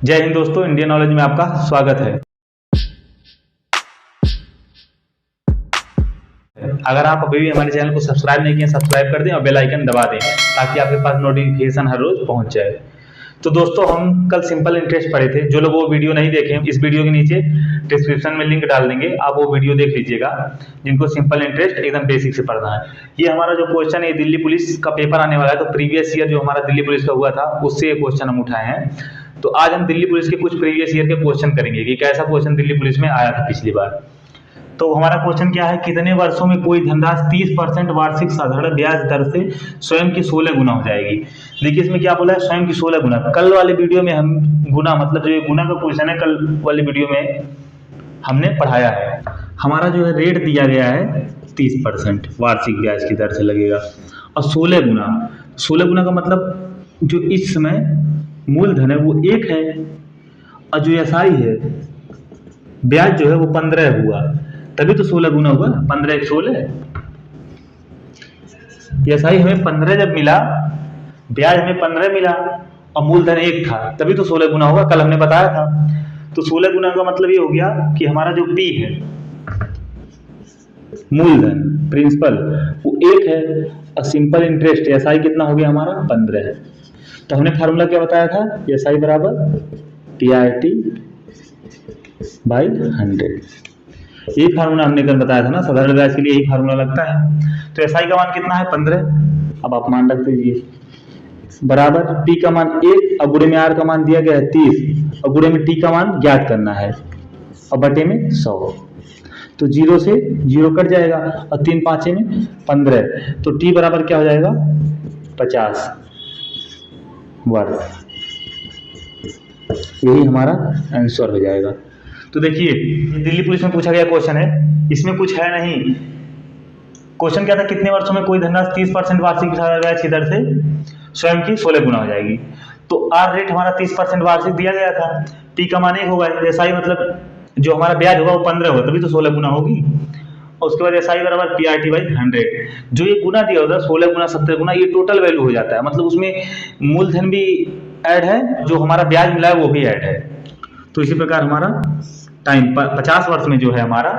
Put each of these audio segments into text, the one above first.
जय हिंद दोस्तों, Indian knowledge में आपका स्वागत है। अगर आप अभी भी हमारे चैनल को सब्सक्राइब नहीं किए, सब्सक्राइब कर दें और बेल आइकन दबा दें ताकि आपके पास नोटिफिकेशन हर रोज पहुंच जाए। तो दोस्तों, हम कल सिंपल इंटरेस्ट पढ़े थे। जो लोग वो वीडियो नहीं देखे, इस वीडियो के नीचे डिस्क्रिप्शन में लिंक डाल देंगे, आप वो वीडियो देख लीजिएगा जिनको सिंपल इंटरेस्ट एकदम बेसिक से पढ़ना है। ये हमारा जो क्वेश्चन है, दिल्ली पुलिस का पेपर आने वाला है, तो प्रीवियस ईयर जो हमारा दिल्ली पुलिस का हुआ था उससे ये क्वेश्चन हम उठाए हैं। तो आज हम दिल्ली पुलिस के कुछ प्रीवियस ईयर के क्वेश्चन करेंगे कि कैसा क्वेश्चन दिल्ली पुलिस में आया था पिछली बार। तो हमारा क्वेश्चन क्या है, कितने वर्षों में कोई धनराशि 30% वार्षिक साधारण ब्याज दर से स्वयं की 16 गुना हो जाएगी। देखिए इसमें क्या बोला है, स्वयं की 16 गुना। कल वाले वीडियो में हम गुना मतलब जो ये गुना का क्वेश्चन है, कल वाले वीडियो में हमने पढ़ाया है। हमारा जो है रेट दिया गया है 30% वार्षिक ब्याज की दर से लगेगा और 16 गुना। 16 गुना का मतलब जो इस समय मूलधन है वो 1 है और जो एसआई है ब्याज जो है वो 15 हुआ, तभी तो 16 गुना हुआ। 15 1 16। एसआई हमें 15 जब मिला, ब्याज हमें 15 मिला और मूलधन 1 था, तभी तो 16 गुना होगा। कल हमने बताया था। तो 16 गुना का मतलब ये हो गया कि हमारा जो पी है मूलधन प्रिंसिपल वो 1 है और सिंपल इंटरेस्ट एसआई कितना हो गया हमारा 15 है। तो हमने फार्मूला क्या बताया था, एसआई बराबर पीआईटी बाई 100। यही फार्मूला हमने कल बताया था ना, साधारण ब्याज के लिए यही फार्मूला लगता है। तो एसआई का मान कितना है 15। अब आप मान रख दीजिए बराबर पी का मान 1 और गुणे में आर का मान दिया गया है 30 और गुणे में टी का मान ज्ञात करना है और बटे में 100। तो 0 से 0 कट जाएगा और 3 5 में 15। तो टी बराबर क्या हो जाएगा 50 वर्ष। यही हमारा आंसर हो जाएगा। तो देखिए दिल्ली पुलिस में पूछा गया क्वेश्चन है, इसमें कुछ है नहीं। क्वेश्चन क्या था, कितने वर्षों में कोई धनराशि 30% वार्षिक ब्याज की दर से स्वयं की 16 गुना हो जाएगी। तो आर रेट हमारा 30% वार्षिक दिया गया था, पी का मान 1 होगा, एसआई मतलब जो हमारा ब्याज होगा वो 15 होगा, तभी तो 16 गुना होगी। और उसके बाद एसआई बराबर पीआरटी बाई 100। जो ये गुना दिया होता है 16 गुना 70 गुना, ये टोटल वैल्यू हो जाता है। मतलब उसमें मूलधन भी ऐड है, जो हमारा ब्याज मिला है वो भी ऐड है। तो इसी प्रकार हमारा टाइम 50 वर्ष में जो है हमारा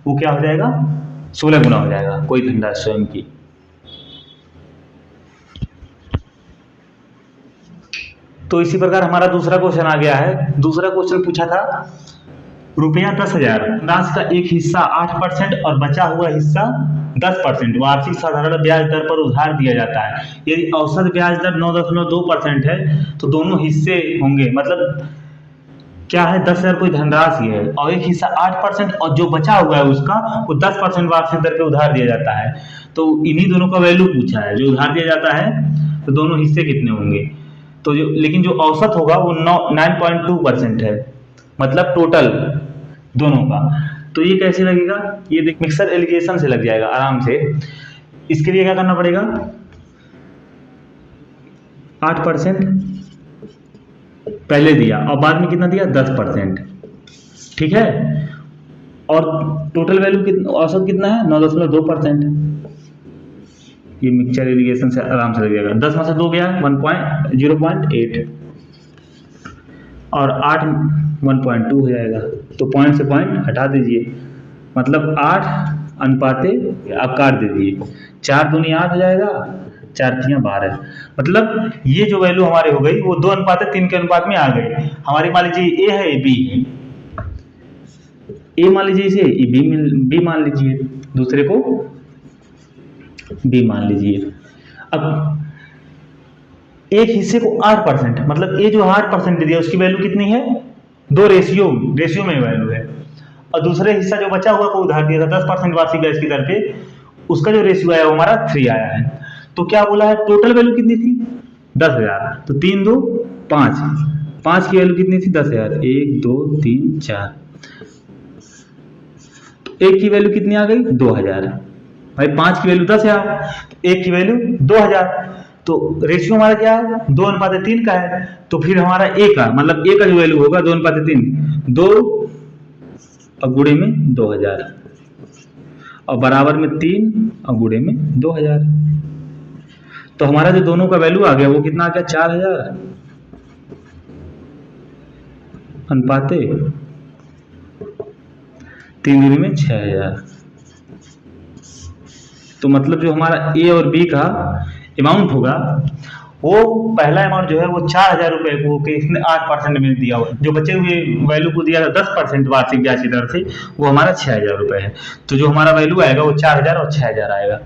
वो क्या हो जाएगा 16 गुना हो जाएगा कोई धनराशि स्वयं की। तो इसी प्रकार हमारा दूसरा क्वेश्चन आ गया है। दूसरा क्वेश्चन पूछा था रुपया 10,000 राशि का एक हिस्सा 8% और बचा हुआ हिस्सा 10% वार्षिक साधारण ब्याज दर पर उधार दिया जाता है। यदि औसत ब्याज दर 9.2% है तो दोनों हिस्से होंगे। मतलब क्या है, 10,000 कोई धनराशि है और एक हिस्सा 8% और जो बचा हुआ है उसका वो 10% वार्षिक दर पे उधार दिया जाता है। तो इन्हीं दोनों का वैल्यू पूछा है। जो उधार दिया जाता है तो दोनों हिस्से कितने होंगे। तो लेकिन जो औसत होगा वो 9.2% है, मतलब टोटल दोनों का। तो ये कैसे लगेगा, ये देख मिक्सर एलिगेशन से लग जाएगा आराम से। इसके लिए क्या करना पड़ेगा, 8% पहले दिया और बाद में कितना दिया 10%, ठीक है। और टोटल वैल्यू कितना, औसत कितना है 9.2%। ये मिक्सचर इरिगेशन से आराम से लग जाएगा। 10 में से 2 गया 0.8 और 8 1.2 हो जाएगा। तो पॉइंट से पॉइंट हटा दीजिए, मतलब 8:, आप काट दीजिए। 4 दूनी 8 हो जाएगा, 4 तियां 12। मतलब ये जो वैल्यू हमारी हो गई वो 2:3 के अनुपात में आ गई हमारी। मान लीजिए ए है, बी है, ए मान लीजिए इसे, बी मान लीजिए, दूसरे को बी मान लीजिए। अब एक हिस्से को 8%, मतलब ए जो 8% दिया उसकी वैल्यू कितनी है 2 रेशियो में वैल्यू है। और दूसरे हिस्सा जो बचा हुआ को उधार दिया था 10% वार्षिक ब्याज की दर पे, उसका जो रेशियो आया वो हमारा 3 आया है। तो क्या बोला है, टोटल वैल्यू कितनी थी 10,000। तो 3 2 5, 5 की वैल्यू कितनी थी 10,000। 1 2 3 4, तो 1 की वैल्यू कितनी आ गई 2,000। भाई 5 की वैल्यू 10,000, 1 की वैल्यू 2,000। तो रेशियो हमारा क्या है 2:3 का है। तो फिर हमारा ए का मतलब ए का जो वैल्यू होगा 2:3, 2 और गुणे में 2,000 और बराबर में 3 और गुणे में 2,000। तो हमारा जो दोनों का वैल्यू आ गया वो कितना आ गया 4,000। अनुपाते 3 दूनी में 6000। तो मतलब जो हमारा ए और बी का अमाउंट होगा, वो पहला अमाउंट जो है वो 4000 रुपये को के इसने 8% में दिया हुआ, जो बचे हुए वैल्यू को दिया था 10% वार्षिक ब्याज की दर से, वो हमारा 6000 रुपये है। तो जो हमारा वैल्यू आएगा वो 4000 और 6000 आएगा।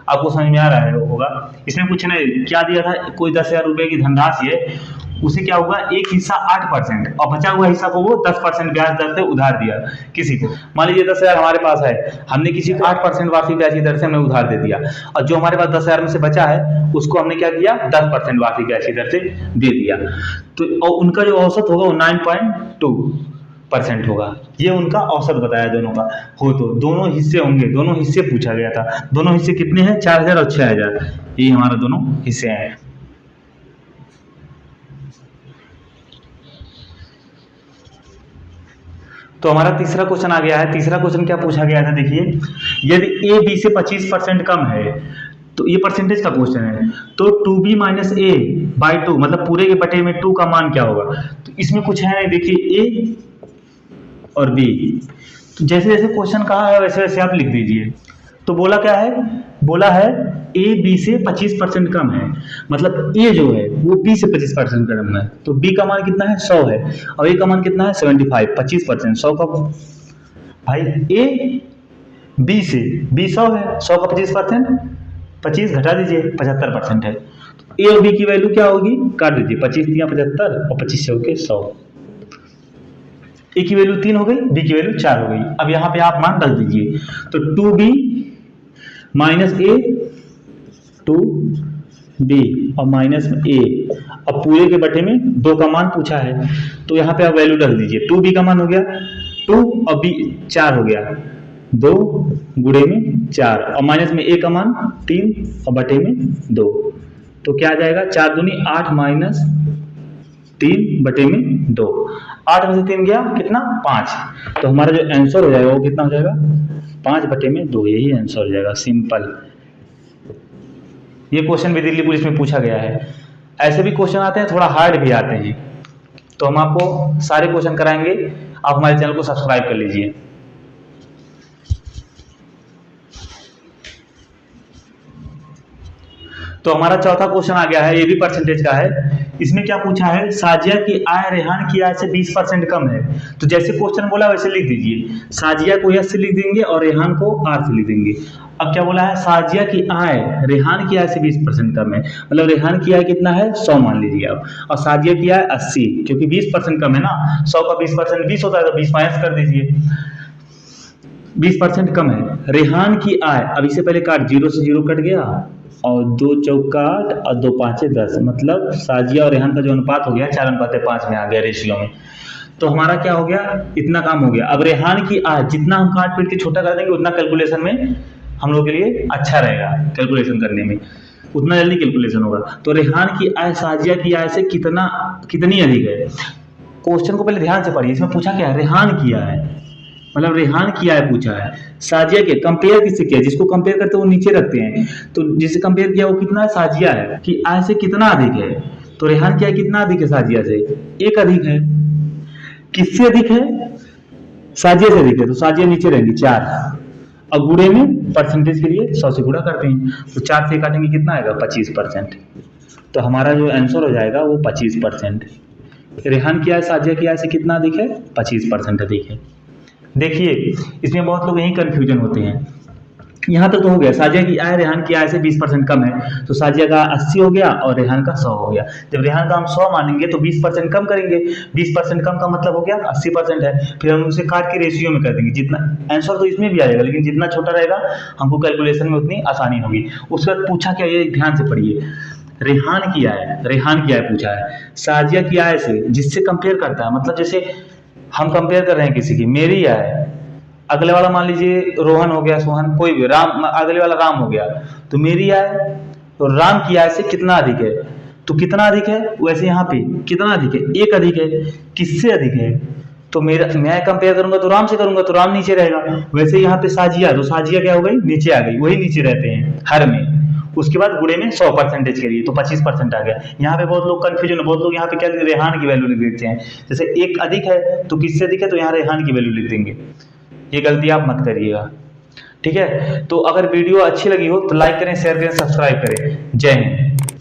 आपको समझ में आ रहा है होगा। इसमें कुछ नहीं, क्या दिया था, कोई 10,000 रुपये की धनराशि है, उसे क्या होगा, एक हिस्सा 8% और बचा हुआ हिस्सा को वो 10% ब्याज दर से उधार दिया किसी को। मान लीजिए 10,000 हमारे पास है, हमने किसी को 8% वार्षिक ब्याज की दर से हमने उधार दे दिया, और जो हमारे पास 10,000 में से बचा है उसको हमने क्या किया, 10% वार्षिक ब्याज की दर से दे दिया। तो और उनका जो औसत होगा वो 9.2% होगा। ये उनका औसत बताया दोनों का। हो तो दोनों हिस्से होंगे, दोनों हिस्से पूछा गया था। दोनों हिस्से कितने हैं, 4000 और 6000, ये हमारा दोनों हिस्से हैं। तो हमारा तीसरा क्वेश्चन आ गया है। तीसरा क्वेश्चन क्या पूछा गया था, देखिए, यदि ए बी से 25% कम है, तो ये परसेंटेज का क्वेश्चन है, तो 2b माइनस ए बाई 2, मतलब पूरे के बटे में 2 का मान क्या होगा। तो इसमें कुछ है नहीं, देखिए ए और बी, तो जैसे जैसे क्वेश्चन कहा है वैसे वैसे आप लिख दीजिए। तो बोला क्या है, बोला है ए बी से 25% कम है, मतलब ए जो है वो बी से 25% कम है, तो बी का मान कितना है, 100 है, और ए का मान कितना है, 75, 25%, 100 का भाई ए बी से, बी 100 है, 100 का 25%, 25 घटा दीजिए, 75% है। तो ए और बी की वैल्यू क्या होगी, काट दीजिए, 25 दिया 75 और 25 हो के 100। ए की वैल्यू 3 हो गई, बी की वैल्यू 4 हो गई। अब यहाँ पे आप मान रख दीजिए, तो 2b माइनस ए, 2b और माइनस ए, अब पूरे के बटे में 2 का मान पूछा है, तो यहाँ पे आप वैल्यू रख दीजिए। 2b का मान हो गया 2 और b 4 हो गया, 2 गुणे में 4 और माइनस में ए का मान 3 और बटे में 2, तो क्या आ जाएगा, 4 दूनी 8 माइनस 3 बटे में 2, 8 में से 3 गया कितना, 5। तो हमारा जो आंसर हो जाएगा वो कितना हो जाएगा, 5 बटे में 2, यही आंसर हो जाएगा, सिंपल। ये क्वेश्चन भी दिल्ली पुलिस में पूछा गया है। ऐसे भी क्वेश्चन आते हैं, थोड़ा हार्ड भी आते हैं, तो हम आपको सारे क्वेश्चन कराएंगे। आप हमारे चैनल को सब्सक्राइब कर लीजिए। तो हमारा चौथा क्वेश्चन आ गया है, ये भी परसेंटेज का है। इसमें क्या पूछा है, साजिया की आय रेहान की आय से 20% कम है। तो जैसे क्वेश्चन बोला वैसे लिख दीजिए, साजिया को एस से लिख देंगे और रेहान को आर से लिख देंगे। अब क्या बोला है, साजिया की आय रेहान की आय से 20% कम है, मतलब रेहान की आय कितना है, 100 मान लीजिए आप, और साजिया की आय 80, क्योंकि 20% कम है ना, 100 का 20% 20 होता है, तो 20 माइनस कर दीजिए, 20% कम है। रेहान की आय, अब इससे पहले काट, 0 से 0 कट गया और 2 चौका 8 और 2 पाँचे 10, मतलब साजिया और रेहान का जो अनुपात हो गया 4:5 में आ गया रेशियो में। तो हमारा क्या हो गया, इतना काम हो गया। अब रेहान की आय जितना हम काट पीट के छोटा कर देंगे उतना कैलकुलेशन में हम लोग के लिए अच्छा रहेगा, कैलकुलेशन करने में उतना जल्दी कैलकुलेशन होगा। तो रेहान की आय साजिया की आय से कितनी अधिक है। क्वेश्चन को पहले ध्यान से पढ़िए, इसमें पूछा क्या है, रेहान की आय, मतलब रेहान की आय पूछा है। साजिया के कंपेयर किससे किया, जिसको कंपेयर करते हैं वो नीचे रखते हैं, तो जिससे कंपेयर किया वो कितना है, साजिया है कि आय से कितना अधिक है। तो रेहान की आय कितना अधिक है साजिया से, 1 अधिक है। किससे अधिक है, साजिया से अधिक है, तो साजिया नीचे रहेंगी 4। अब गुणे में परसेंटेज के लिए 100 से गुणा करते हैं, तो 4 से काटेंगे कितना आएगा, 25%। तो हमारा जो आंसर हो जाएगा वो 25%। रेहान की आय साजिया की आय से कितना अधिक है, 25% अधिक है। देखिए इसमें बहुत लोग यही कंफ्यूजन होते हैं। यहाँ तक तो हो गया, साजिया की आय रेहान की आय से 20% कम है, तो साजिया का 80 हो गया और रेहान का 100 हो गया। जब रेहान का हम 100 मानेंगे तो 20% कम करेंगे, 20% कम का मतलब हो गया 80% है, फिर हम उसे काट के रेशियो में कर देंगे। जितना आंसर तो इसमें भी आ जाएगा, लेकिन जितना छोटा रहेगा हमको कैलकुलेशन में उतनी आसानी होगी। उसके बाद पूछा क्या, ये ध्यान से पढ़िए, रेहान की आय पूछा है साजिया की आय से, जिससे कंपेयर करता है, मतलब जैसे हम कंपेयर कर रहे हैं किसी की, मेरी आय, अगले वाला मान लीजिए रोहन हो गया, सोहन, कोई भी, राम, अगले वाला राम हो गया, तो मेरी आय, तो राम की आय से कितना अधिक है, तो कितना अधिक है, वैसे यहाँ पे कितना अधिक है, 1 अधिक है। किससे अधिक है, तो मैं कंपेयर करूंगा तो राम से करूंगा, तो राम नीचे रहेगा। वैसे यहाँ पे साजिया, तो साजिया क्या हो गई, नीचे आ गई, वही नीचे रहते हैं हर में, उसके बाद गुणे में 100% करिए तो 25% आ गया। यहाँ पे बहुत लोग कंफ्यूजन, बहुत लोग यहाँ पे क्या रेहान की वैल्यू लिख देते हैं, जैसे एक अधिक है तो किससे अधिक है, तो यहाँ रेहान की वैल्यू लिख देंगे। ये गलती आप मत करिएगा, ठीक है। तो अगर वीडियो अच्छी लगी हो तो लाइक करें, शेयर करें, सब्सक्राइब करें। जय हिंद।